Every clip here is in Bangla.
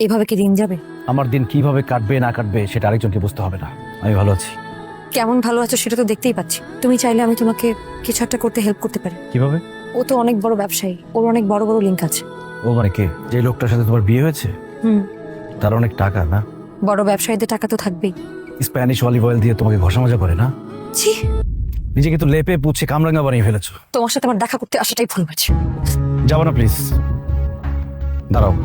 এভাবে কি দিন যাবে? আমার দিন কিভাবে কাটবে না কাটবে সেটা আরেকজনকে বুঝতে হবে না। আমি ভালো আছি। কেমন ভালো আছো সেটা তো দেখতেই পাচ্ছি। তুমি চাইলে আমি তোমাকে কিছু একটা করতে হেল্প করতে পারি। কিভাবে? ও তো অনেক বড় ব্যবসায়ী, ওর অনেক বড় বড় লিঙ্ক আছে। ও মানে কে? যে লোকটার সাথে তোমার বিয়ে হয়েছে? হুম, তার অনেক টাকা না? বড় ব্যবসায়ীদের টাকা তো থাকবেই। স্প্যানিশ অলিভ অয়েল দিয়ে তোমাকে ঘষা মাজা করে না? ছি, নিজেকে তো লেপে পুছে কামরাঙ্গা বানিয়ে ফেলেছো। তোমার সাথে আমার দেখা করতে আসাটাই ভুল হয়েছে। যাবো না প্লিজ, দাঁড়াও।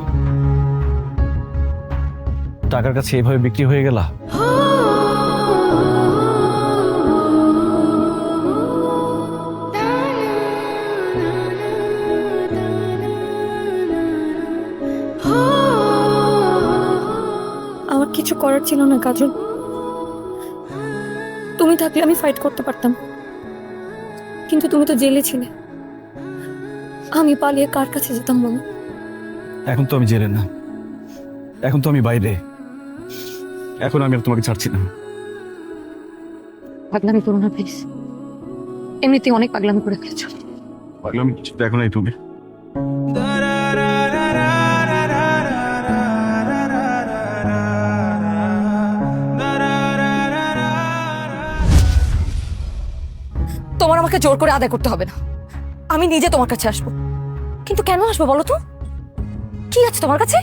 টাকার কাছে এভাবে বিক্রি হয়ে গেলা? আমার কিছু করার ছিল না কাজল। তুমি থাকলে আমি ফাইট করতে পারতাম, কিন্তু তুমি তো জেলে ছিলে। আমি পালিয়ে কার কাছে যেতাম বলো? এখন তো আমি জেলে না, এখন তো আমি বাইরে। এখন আমি আর তোমাকে ছাড়ছি না। পাগলামি করো না প্লিজ, এমনিতেই অনেক পাগলামি করে ফেলেছো। আমি কিছু দেখো নাই তুমি। তোমার আমাকে জোর করে আদায় করতে হবে না, আমি নিজে তোমার কাছে আসবো। কিন্তু কেন আসবো বলো তো? কি আছে তোমার কাছে?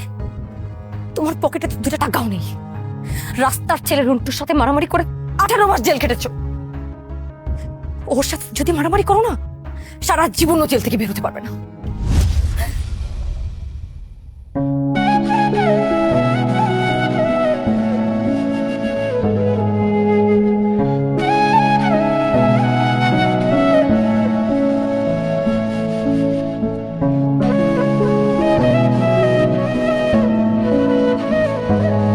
তোমার পকেটে তো 2টা টাকাও নেই। রাস্তার ছেলে রুন্টুর সাথে মারামারি করে 18 মাস জেল কেটেছো। ওর সাথে যদি মারামারি করো না, সারা জীবনও জেল থেকে বেরোতে পারবে না।